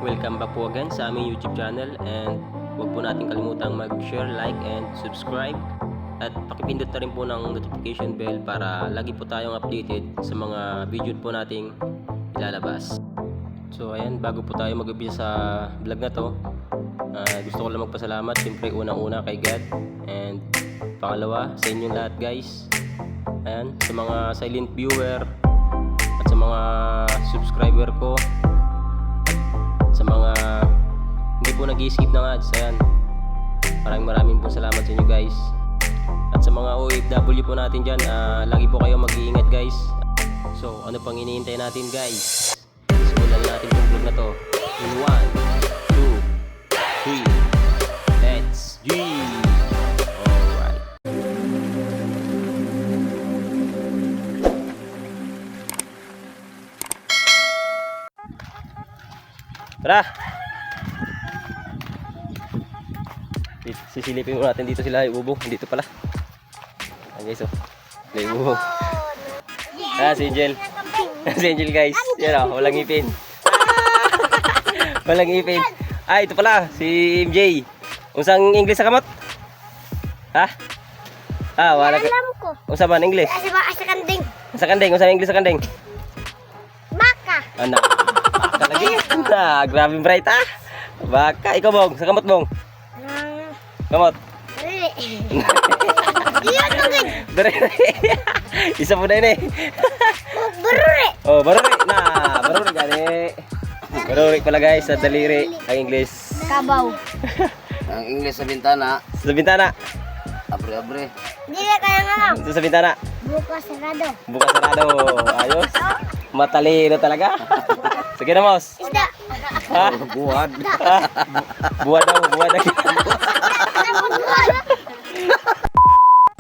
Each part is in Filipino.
Welcome back po again sa aming YouTube channel, and huwag po natin kalimutang mag-share, like, and subscribe, at pakipindot na rin po ng notification bell para lagi po tayong updated sa mga video po nating ilalabas. So ayan, bago po tayo mag-umpisa sa vlog na to, gusto ko lang magpasalamat siyempre unang-una kay God, and pangalawa sa inyong lahat guys. Ayan, sa mga silent viewer at sa mga subscriber ko, sa mga hindi po nag-i-skip ng ads. Ayan, maraming po salamat sa inyo guys. At sa mga OFW po natin dyan, lagi po kayo mag-iingat guys. So ano pang iniintay natin guys? Simulan natin itong vlog na to in 1, 2, 3, let's G! Alright. Tara! Sisilipin mo natin dito sila, ibubong. Dito pala. Ayan guys, oh. Sila ibubong. Si Angel. Si Angel guys. Yan o, walang ipin. Walang ipin. Ito pala, si MJ. Unsang English sa kamot? Ha? Wala ka. Alam ko. Unsa man English? Asa kanding. Sa kanding, unsang English sa kanding? Baka. Anak. Baka lagi. Grabe bright Baka, ikaw bong, sa kamot bong. Kamot. Iya tungin. Isa po na yun Barure. Baruri. Baruri gani. Baruri pala guys, sa daliri. Ang English. Kabaw. Ang English sa bintana, Sa bintana. abre-abre. Dili kaya nga. Sa bintana. Bukas sarado. Bukas sarado. Ayos. Matalino talaga. Sige na, Mos. Isda. Ha? Buwad. Buwad daw.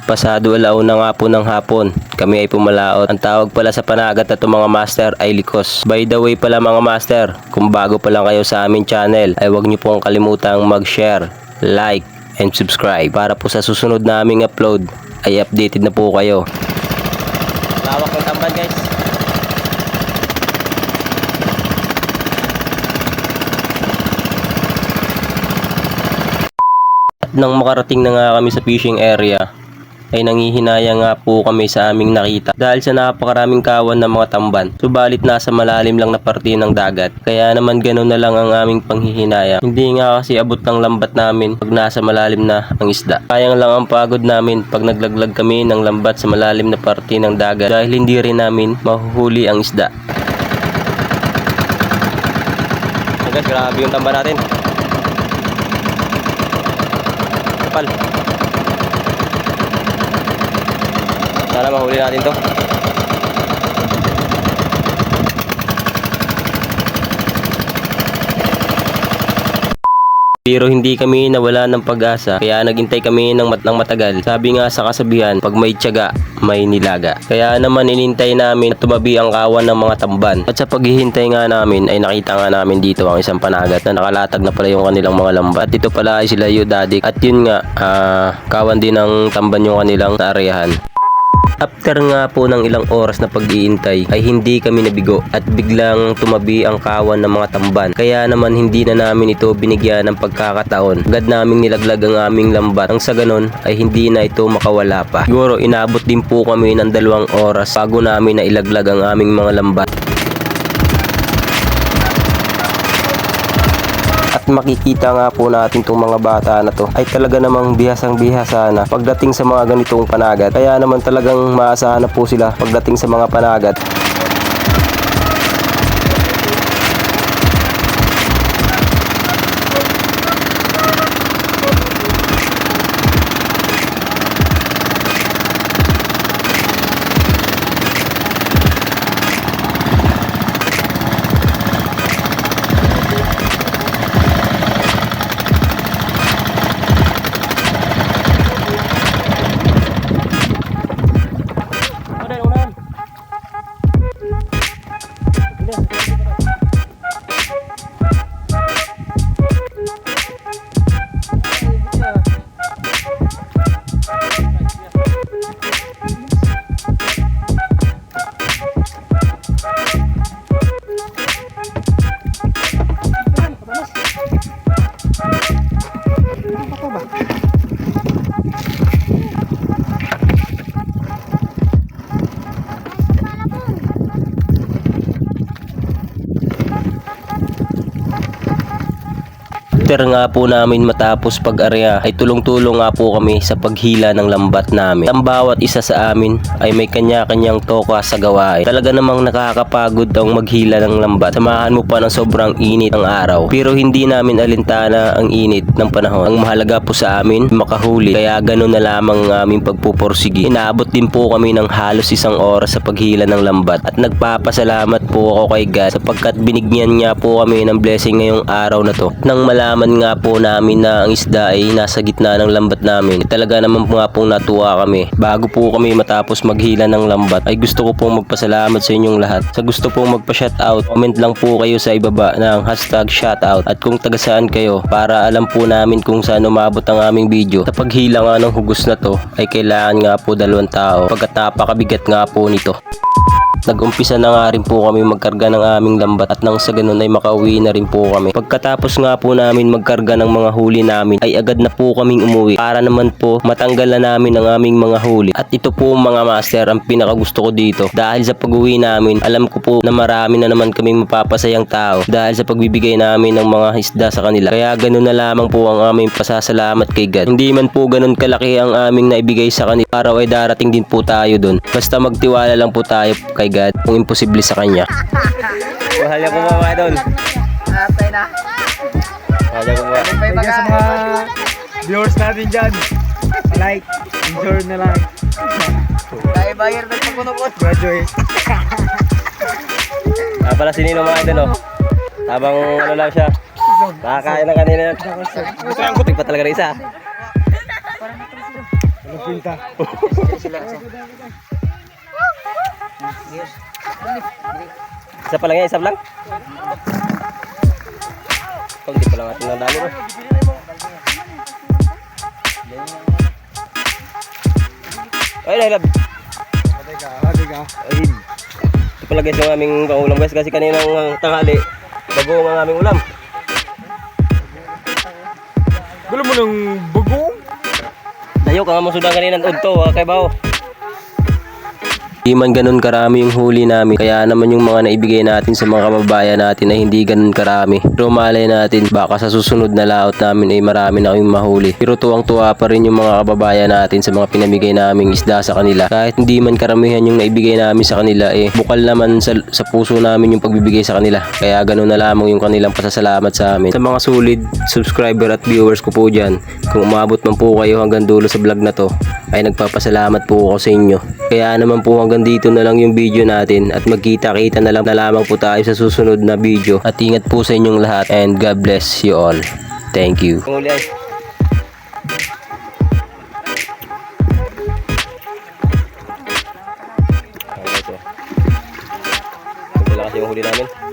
Pasado alauna nga po ng hapon, kami ay pumalaot. Ang tawag pala sa panagat na itong mga master ay likos. By the way pala mga master, kung bago pa lang kayo sa aming channel, ay huwag niyo pong kalimutang mag-share, like, and subscribe para po sa susunod na aming upload ay updated na po kayo. Lawak ng tamban guys. Nang makarating na nga kami sa fishing area, ay nangihinaya nga po kami sa aming nakita dahil sa napakaraming kawan ng mga tamban, subalit nasa malalim lang na parte ng dagat, kaya naman ganoon na lang ang aming panghihinaya. Hindi nga kasi abot ng lambat namin pag nasa malalim na ang isda. Sayang lang ang pagod namin pag naglaglag kami ng lambat sa malalim na parte ng dagat dahil hindi rin namin mahuhuli ang isda. Guys, grabe yung tamban natin. Kapal. Sana mahuli natin to. Pero hindi kami nawala ng pag-asa, kaya naghintay kami ng matagal. Sabi nga sa kasabihan, pag may tiyaga, may nilaga. Kaya naman inintay namin at tumabi ang kawan ng mga tamban. At sa paghihintay nga namin ay nakita nga namin dito ang isang panagat na nakalatag na pala yung kanilang mga lambat. At ito pala ay sila Yudadik. At yun nga, kawan din ng tamban yung kanilang naaryahan. After nga po ng ilang oras na pag-iintay ay hindi kami nabigo at biglang tumabi ang kawan ng mga tamban. Kaya naman hindi na namin ito binigyan ng pagkakataon. Agad naming nilaglag ang aming lambat. Ang sa ganon ay hindi na ito makawala pa. Siguro inabot din po kami ng 2 oras bago namin na ilaglag ang aming mga lambat. At makikita nga po natin itong mga bata na to ay talaga namang bihasang-bihasa na pagdating sa mga ganitong panagat. Kaya naman talagang maasahan na po sila pagdating sa mga panagat. pa ba? After nga po namin matapos pag-area ay tulong-tulong nga po kami sa paghila ng lambat namin. Ang bawat isa sa amin ay may kanya-kanyang toka sa gawain. Talaga namang nakakapagod ang maghila ng lambat. Samahan mo pa ng sobrang init ang araw. Pero hindi namin alintana ang init ng panahon. Ang mahalaga po sa amin makahuli. Kaya ganun na lamang ang aming pagpupursigi. Inaabot din po kami ng halos 1 oras sa paghila ng lambat. At nagpapasalamat po ako kay God sapagkat binigyan niya po kami ng blessing ngayong araw na to. Nang malaman nga po namin na ang isda ay nasa gitna ng lambat namin, talaga naman po nga pong natuwa kami. Bago po kami matapos maghila ng lambat ay gusto ko pong magpasalamat sa inyong lahat. Sa gusto pong magpa-shoutout, comment lang po kayo sa ibaba ng #shoutout at kung taga saan kayo para alam po namin kung saan umabot ang aming video. Sa paghila nga ng hugos na to ay kailangan nga po 2 tao pagkat napakabigat nga po nito. Nag-umpisa na nga rin po kami magkarga ng aming lambat at nang sa ganun ay makauwi na rin po kami. Pagkatapos nga po namin magkarga ng mga huli namin ay agad na po kaming umuwi para naman po matanggal na namin ang aming mga huli. At ito po mga master ang pinakagusto ko dito dahil sa pag-uwi namin alam ko po na marami na naman kaming mapapasayang tao dahil sa pagbibigay namin ng mga isda sa kanila. Kaya ganun na lamang po ang aming pasasalamat kay God. Hindi man po ganun kalaki ang aming naibigay sa kanila. Araw ay darating din po tayo dun. Basta magtiwala lang po tayo kay God kung imposible sa kanya. Mahal niya po mga doon. Natay na. Mahal niya po mga. Thank you sa mga viewers natin dyan. Like, enjoy na lang. Tayo bayar na sa kunukot. Graduate. Pala si Nino mga doon, oh. Habang ano lang siya. Nakakain na kanina. Gusto yung kutik pa talaga rin isa. Walang pinta. Isa pa lang yan, isa pa lang. Oh, hindi pa lang ating nandali mo. Ay, lab. Teka. Ay, ito pala guys yung aming pangulam guys kasi kaninang tanghali bagoong ang aming ulam. Gulo mo ng bugong? Dayo ka nga masudan kaninang udto kay Bao. Di man ganun karami yung huli namin kaya naman yung mga naibigay natin sa mga kababayan natin ay hindi ganun karami. Pero malay natin baka sa susunod na laot namin ay marami na kaming mahuli. Pero tuwang-tuwa pa rin yung mga kababayan natin sa mga pinamigay naming isda sa kanila. Kahit hindi man karamihan yung naibigay namin sa kanila bukal naman sa puso namin yung pagbibigay sa kanila. Kaya ganun na lamang yung kanilang pasasalamat sa amin. Sa mga solid subscriber at viewers ko po dyan, kung umabot man po kayo hanggang dulo sa vlog na to ay nagpapasalamat po ako sa inyo. Kaya naman po hanggang dito na lang yung video natin at magkita-kita na lamang po tayo sa susunod na video at ingat po sa inyong lahat and God bless you all. Thank you. Ang huli ay ito kasi yung huli namin.